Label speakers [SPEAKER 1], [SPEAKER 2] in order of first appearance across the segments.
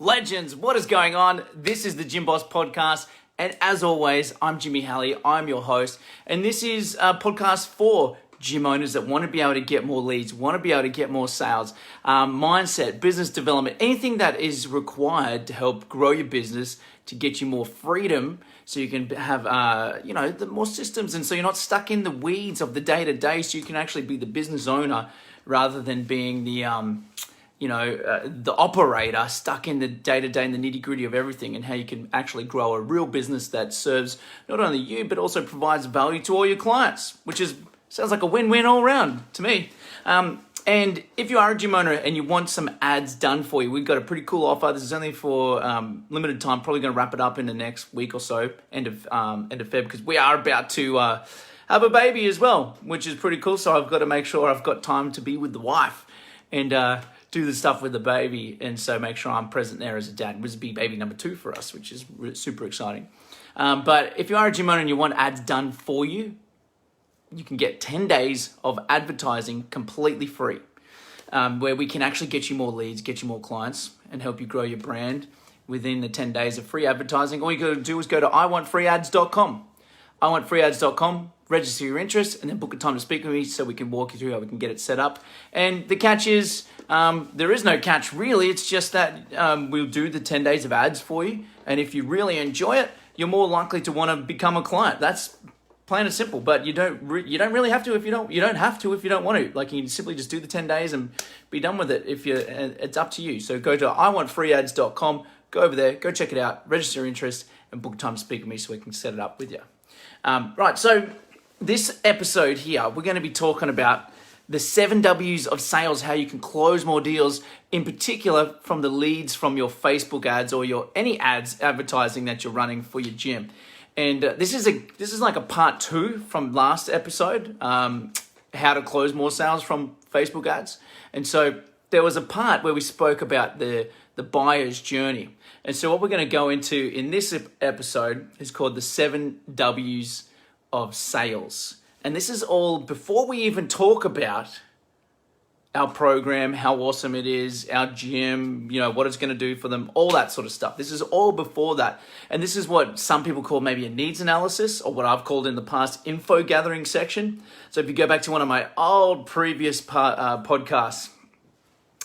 [SPEAKER 1] Legends, what is going on? This is the Gym Boss Podcast, and as always, I'm Jimmy Halley, I'm your host, and this is a podcast for gym owners that want to be able to get more leads, want to be able to get more sales, mindset, business development, anything that is required to help grow your business, to get you more freedom, so you can have, the more systems, and so you're not stuck in the weeds of the day-to-day, so you can actually be the business owner rather than being the operator stuck in the day-to-day and the nitty-gritty of everything, and how you can actually grow a real business that serves not only you, but also provides value to all your clients, which sounds like a win-win all around to me. And if you are a gym owner and you want some ads done for you, we've got a pretty cool offer. This is only for limited time, probably going to wrap it up in the next week or so, end of Feb, because we are about to have a baby as well, which is pretty cool. So I've got to make sure I've got time to be with the wife and do the stuff with the baby, and so make sure I'm present there as a dad. This will be baby number 2 for us, which is super exciting. But if you are a gym owner and you want ads done for you, you can get 10 days of advertising completely free, where we can actually get you more leads, get you more clients, and help you grow your brand within the 10 days of free advertising. All you got to do is go to iwantfreeads.com. iwantfreeads.com, register your interest, and then book a time to speak with me so we can walk you through how we can get it set up. And the catch is, there is no catch really. It's just that we'll do the 10 days of ads for you. And if you really enjoy it, you're more likely to want to become a client. That's plain and simple. But you don't really have to if you don't. You don't have to if you don't want to. Like, you can simply just do the 10 days and be done with it. It's up to you. So go to iwantfreeads.com. Go over there. Go check it out. Register your interest and book a time to speak with me so we can set it up with you. Right. So this episode here, we're going to be talking about the 7 W's of sales, how you can close more deals, in particular from the leads from your Facebook ads or any ads advertising that you're running for your gym. And this is like a part 2 from last episode, how to close more sales from Facebook ads. And so there was a part where we spoke about the buyer's journey. And so what we're going to go into in this episode is called the 7 W's of sales. And this is all before we even talk about our program, how awesome it is, our gym, what it's going to do for them, all that sort of stuff. This is all before that. And this is what some people call maybe a needs analysis, or what I've called in the past info gathering section. So if you go back to one of my old previous podcasts,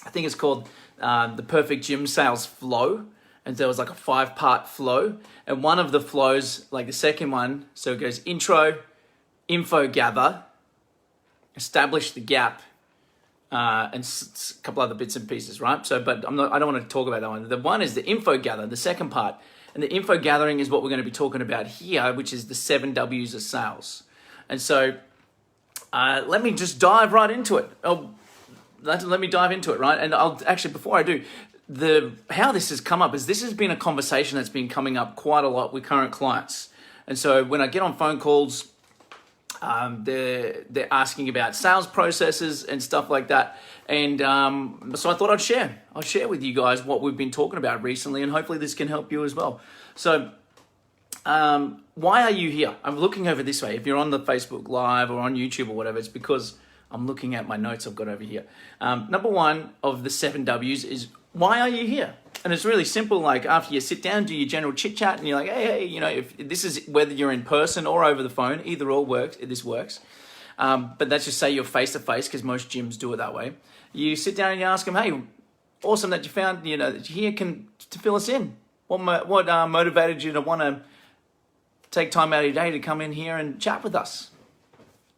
[SPEAKER 1] I think it's called the Perfect Gym Sales Flow. And there was like a 5-part flow. And one of the flows, like the second one, so it goes intro, info gather, establish the gap, and a couple other bits and pieces, right? So, but I don't want to talk about that one. The one is the info gather, the second part. And the info gathering is what we're going to be talking about here, which is the 7 W's of sales. And so let me just dive right into it. Let me dive into it, right? And I'll actually, before I do, how this has come up is this has been a conversation that's been coming up quite a lot with current clients. And so when I get on phone calls, they're asking about sales processes and stuff like that. And so I thought I'd share with you guys what we've been talking about recently, and hopefully this can help you as well. So why are you here? I'm looking over this way. If you're on the Facebook Live or on YouTube or whatever, it's because I'm looking at my notes I've got over here. Number 1 of the 7 W's is, why are you here? And it's really simple. Like, after you sit down, do your general chit chat, and you're like, hey, if this is whether you're in person or over the phone, either or works. This works. But let's just say you're face to face, because most gyms do it that way. You sit down and you ask them, hey, awesome that you found, that you're here to fill us in. What motivated you to want to take time out of your day to come in here and chat with us?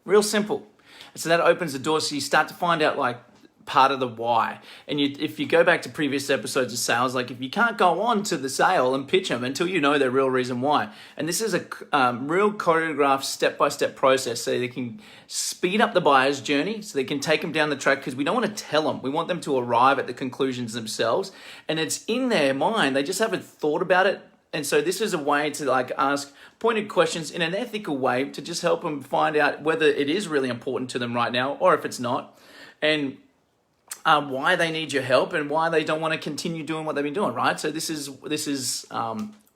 [SPEAKER 1] Real simple. And so that opens the door, so you start to find out like part of the why. And if you go back to previous episodes of sales, like if you can't go on to the sale and pitch them until you know their real reason why. And this is a real choreographed step-by-step process, so they can speed up the buyer's journey, so they can take them down the track, because we don't want to tell them. We want them to arrive at the conclusions themselves, and it's in their mind. They just haven't thought about it. And so this is a way to like ask pointed questions in an ethical way to just help them find out whether it is really important to them right now, or if it's not. And why they need your help, and why they don't want to continue doing what they've been doing, right? So this is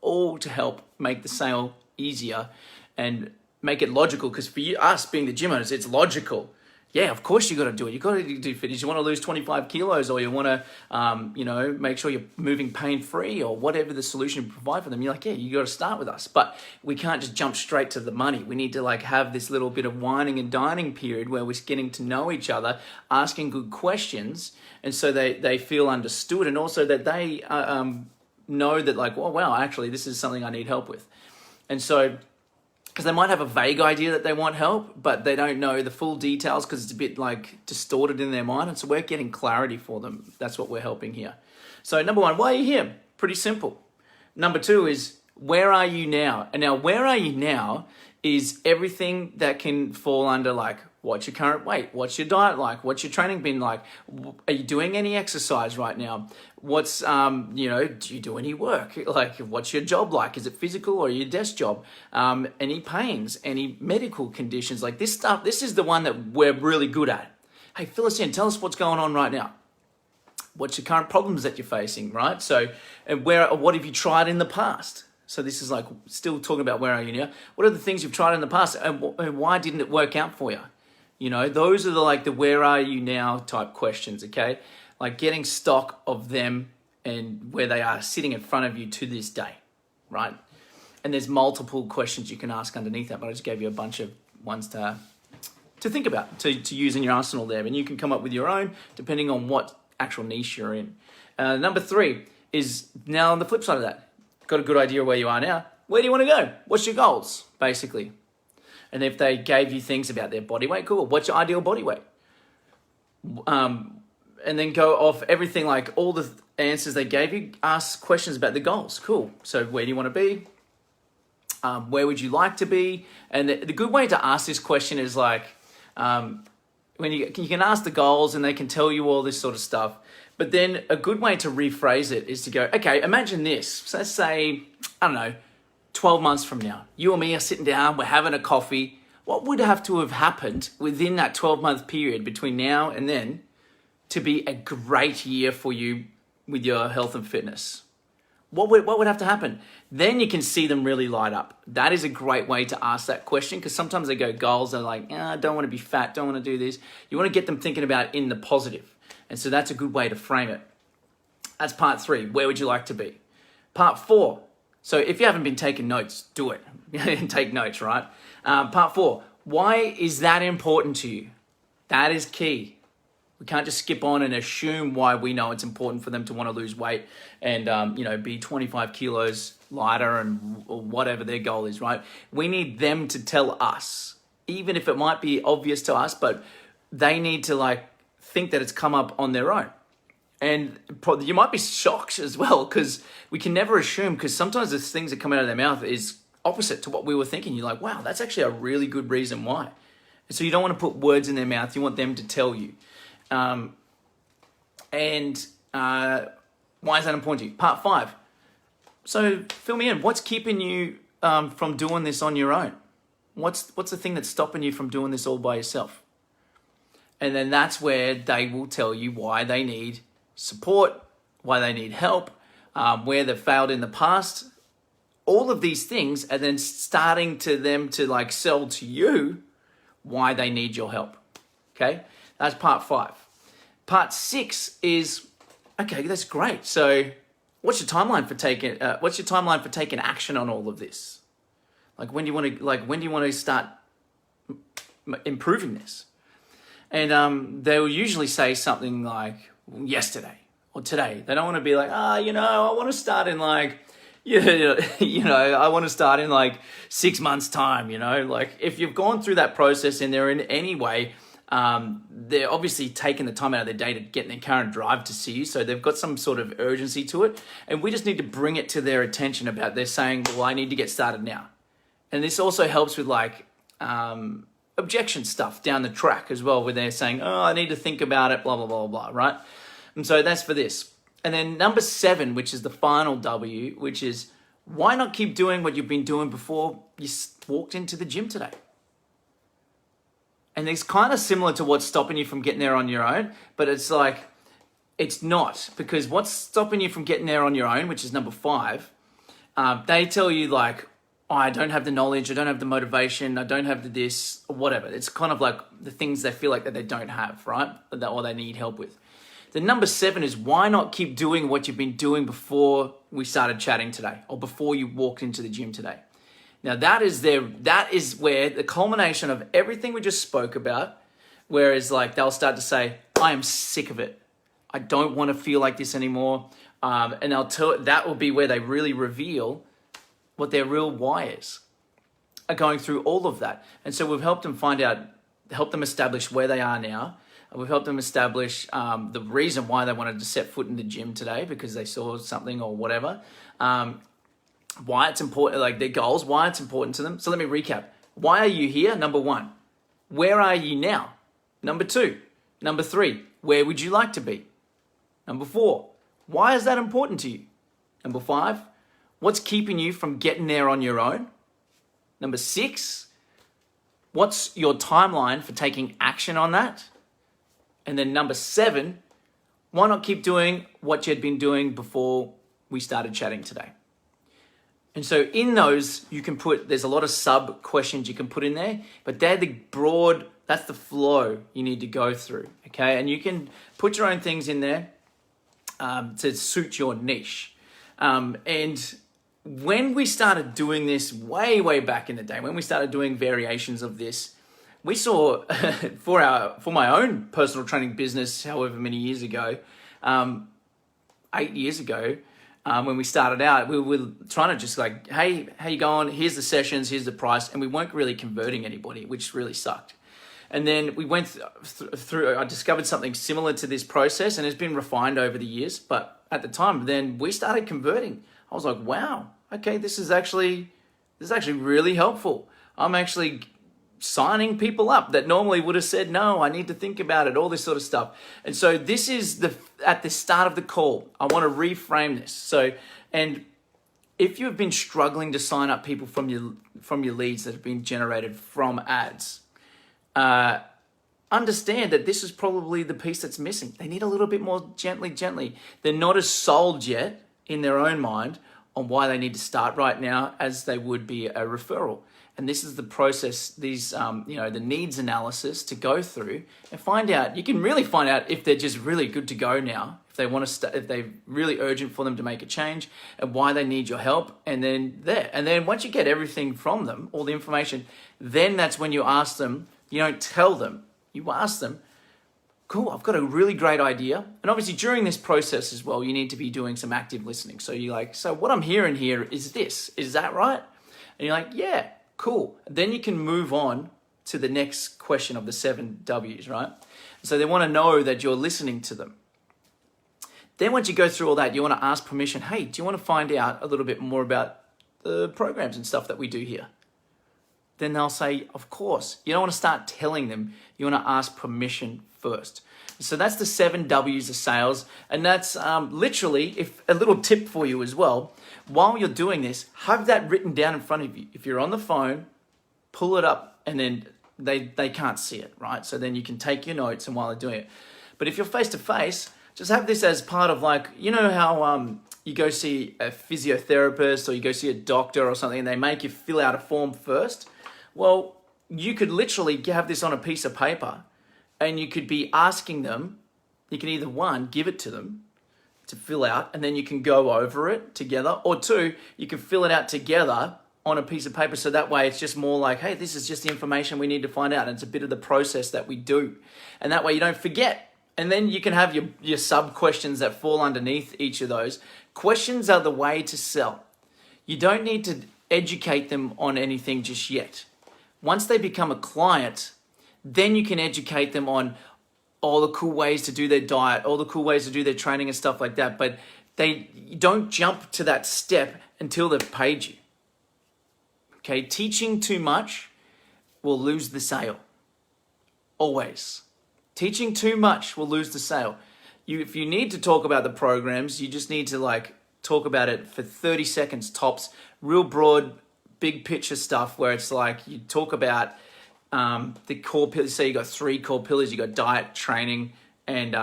[SPEAKER 1] all to help make the sale easier and make it logical, because for us being the gym owners, it's logical Yeah, of course you got to do it. You got to do fitness. You want to lose 25 kilos, or you want to, make sure you're moving pain-free, or whatever the solution you provide for them. You're like, yeah, you got to start with us. But we can't just jump straight to the money. We need to have this little bit of whining and dining period where we're getting to know each other, asking good questions, and so they feel understood, and also that they know that oh, wow, actually, this is something I need help with. And so, because they might have a vague idea that they want help, but they don't know the full details because it's a bit distorted in their mind. And so we're getting clarity for them. That's what we're helping here. So number one, why are you here? Pretty simple. Number two is, where are you now? And now, where are you now is everything that can fall under what's your current weight? What's your diet like? What's your training been like? Are you doing any exercise right now? What's, do you do any work? What's your job like? Is it physical or your desk job? Any pains, any medical conditions? This stuff, this is the one that we're really good at. Hey, fill us in. Tell us what's going on right now. What's your current problems that you're facing, right? So, and what have you tried in the past? So this is still talking about where are you now? What are the things you've tried in the past, and why didn't it work out for you? Those are the where are you now type questions, okay? Getting stock of them and where they are sitting in front of you to this day, right? And there's multiple questions you can ask underneath that, but I just gave you a bunch of ones to think about, to use in your arsenal there. And you can come up with your own depending on what actual niche you're in. Number three is, now on the flip side of that, got a good idea of where you are now. Where do you want to go? What's your goals, basically? And if they gave you things about their body weight, cool. What's your ideal body weight? And then go off everything, all the answers they gave you, ask questions about the goals. Cool. So where do you want to be? Where would you like to be? And the good way to ask this question is when you can ask the goals and they can tell you all this sort of stuff. But then a good way to rephrase it is to go, okay, imagine this. So let's say, 12 months from now, you and me are sitting down, we're having a coffee. What would have to have happened within that 12-month period between now and then to be a great year for you with your health and fitness? What would have to happen? Then you can see them really light up. That is a great way to ask that question, because sometimes they go goals, they're I don't want to be fat, don't want to do this. You want to get them thinking about in the positive. And so that's a good way to frame it. That's part three. Where would you like to be? Part four. So if you haven't been taking notes, do it. Take notes, right? Part four. Why is that important to you? That is key. We can't just skip on and assume why we know it's important for them to want to lose weight and, be 25 kilos lighter and whatever their goal is, right? We need them to tell us, even if it might be obvious to us, but they need to think that it's come up on their own. And you might be shocked as well, because we can never assume, because sometimes the things that come out of their mouth is opposite to what we were thinking. You're wow, that's actually a really good reason why. And so you don't want to put words in their mouth. You want them to tell you. Why is that important to you? Part five. So fill me in. What's keeping you from doing this on your own? What's the thing that's stopping you from doing this all by yourself? And then that's where they will tell you why they need support, why they need help, where they've failed in the past. All of these things are then starting to them to sell to you why they need your help. Okay, that's part five. Part six is, okay, that's great. So what's your timeline for taking action on all of this? When do you want to start improving this? And they will usually say something like yesterday or today. They don't want to be I want to start in I want to start in 6 months time, if you've gone through that process and they're in any way, they're obviously taking the time out of their day to get in their car and drive to see you. So they've got some sort of urgency to it. And we just need to bring it to their attention about they're saying, well, I need to get started now. And this also helps with objection stuff down the track as well, where they're saying, oh, I need to think about it, blah, blah, blah, blah, right? And so that's for this. And then number 7, which is the final W, which is, why not keep doing what you've been doing before you walked into the gym today? And it's kind of similar to what's stopping you from getting there on your own, but it's it's not, because what's stopping you from getting there on your own, which is number 5, they tell you I don't have the knowledge, I don't have the motivation, I don't have the this, or whatever. It's kind of like the things they feel like that they don't have, right? Or they need help with. The number 7 is, why not keep doing what you've been doing before we started chatting today, or before you walked into the gym today? Now that is where the culmination of everything we just spoke about, whereas like they'll start to say, I am sick of it. I don't want to feel like this anymore. And that will be where they really reveal what their real why is, are going through all of that. And so we've helped them help them establish where they are now. We've helped them establish the reason why they wanted to set foot in the gym today, because they saw something or whatever. Why it's important, like their goals, why it's important to them. So let me recap. Why are you here? Number 1. Where are you now? Number 2. Number 3. Where would you like to be? Number 4. Why is that important to you? Number 5. What's keeping you from getting there on your own? Number 6. What's your timeline for taking action on that? And then number 7, why not keep doing what you had been doing before we started chatting today? And so in those, there's a lot of sub questions you can put in there, but they're that's the flow you need to go through, okay? And you can put your own things in there to suit your niche. And when we started doing this way, way back in the day, when we started doing variations of this, we saw for my own personal training business, however many years ago, 8 years ago, when we started out, we were trying to just like, hey, how you going? Here's the sessions, here's the price. And we weren't really converting anybody, which really sucked. And then we went through, I discovered something similar to this process, and it's been refined over the years. But at the time, then we started converting. I was like, wow, okay, this is actually really helpful. I'm actually signing people up that normally would have said, no, I need to think about it, all this sort of stuff. And so this is at the start of the call, I want to reframe this. So, and if you've been struggling to sign up people from your leads that have been generated from ads, understand that this is probably the piece that's missing. They need a little bit more gently. They're not as sold yet in their own mind on why they need to start right now as they would be a referral. And this is the process, the needs analysis to go through and find out. You can really find out if they're just really good to go now, if they want to, if they're really urgent for them to make a change, and why they need your help. And then once you get everything from them, all the information, then that's when you ask them. You don't tell them. You ask them, cool, I've got a really great idea. And obviously during this process as well, you need to be doing some active listening. So you're like, so what I'm hearing here is this. Is that right? And you're like, yeah, cool. Then you can move on to the next question of the 7 W's, right? So they want to know that you're listening to them. Then once you go through all that, you want to ask permission. Hey, do you want to find out a little bit more about the programs and stuff that we do here? Then they'll say, of course. You don't want to start telling them. You want to ask permission first. So that's the 7 W's of sales. And that's literally, if a little tip for you as well, while you're doing this, have that written down in front of you. If you're on the phone, pull it up, and then they can't see it, right? So then you can take your notes and while they're doing it. But if you're face to face, just have this as part of, like, you know how you go see a physiotherapist or you go see a doctor or something and they make you fill out a form first? Well, you could literally have this on a piece of paper and you could be asking them, you can either 1, give it to them to fill out, and then you can go over it together, or 2, you can fill it out together on a piece of paper. So that way it's just more like, hey, this is just the information we need to find out. And it's a bit of the process that we do. And that way you don't forget. And then you can have your sub questions that fall underneath each of those. Questions are the way to sell. You don't need to educate them on anything just yet. Once they become a client, then you can educate them on all the cool ways to do their diet, all the cool ways to do their training and stuff like that. But you don't jump to that step until they've paid you. Okay, teaching too much will lose the sale. Always. Teaching too much will lose the sale. If you need to talk about the programs, you just need to talk about it for 30 seconds tops, real broad, big picture stuff where it's like you talk about the core pillars. So you got 3 core pillars. You got diet, training, and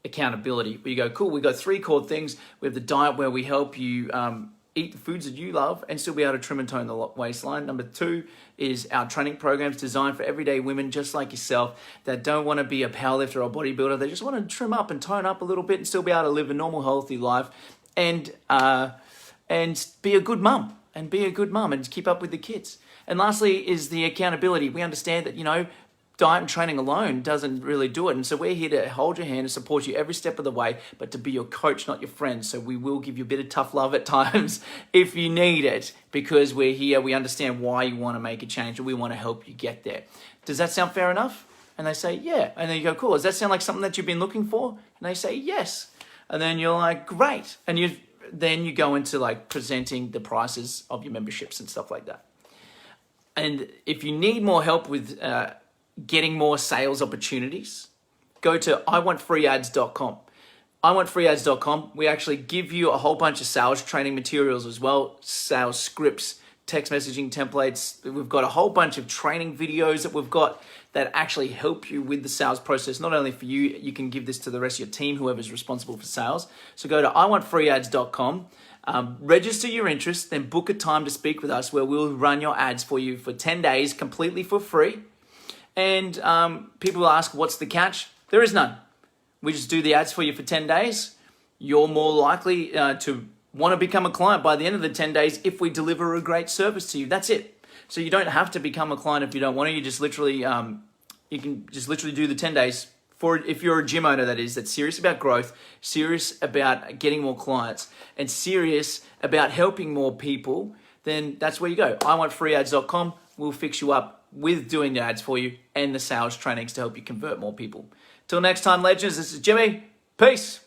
[SPEAKER 1] accountability. Where you go, cool, we got 3 core things. We have the diet where we help you eat the foods that you love and still be able to trim and tone the waistline. Number 2 is our training programs designed for everyday women just like yourself that don't want to be a powerlifter or a bodybuilder. They just want to trim up and tone up a little bit and still be able to live a normal, healthy life and be a good mum and keep up with the kids. And lastly is the accountability. We understand that, diet and training alone doesn't really do it. And so we're here to hold your hand and support you every step of the way, but to be your coach, not your friend. So we will give you a bit of tough love at times if you need it, because we're here. We understand why you want to make a change and we want to help you get there. Does that sound fair enough? And they say, yeah. And then you go, cool. Does that sound like something that you've been looking for? And they say, yes. And then you're like, great. And then you go into like presenting the prices of your memberships and stuff like that. And if you need more help with getting more sales opportunities, go to iwantfreeads.com. iwantfreeads.com. We actually give you a whole bunch of sales training materials as well, sales scripts, text messaging templates. We've got a whole bunch of training videos that we've got that actually help you with the sales process. Not only for you, you can give this to the rest of your team, whoever's responsible for sales. So go to iwantfreeads.com. Register your interest, then book a time to speak with us where we'll run your ads for you for 10 days completely for free. And people ask, what's the catch? There is none. We just do the ads for you for 10 days. You're more likely to want to become a client by the end of the 10 days if we deliver a great service to you. That's it. So you don't have to become a client if you don't want to. You just literally, you can just literally do the 10 days. For if you're a gym owner, that is, that's serious about growth, serious about getting more clients, and serious about helping more people, then that's where you go. iwantfreeads.com. We'll fix you up with doing the ads for you and the sales trainings to help you convert more people. Till next time, legends, this is Jimmy. Peace.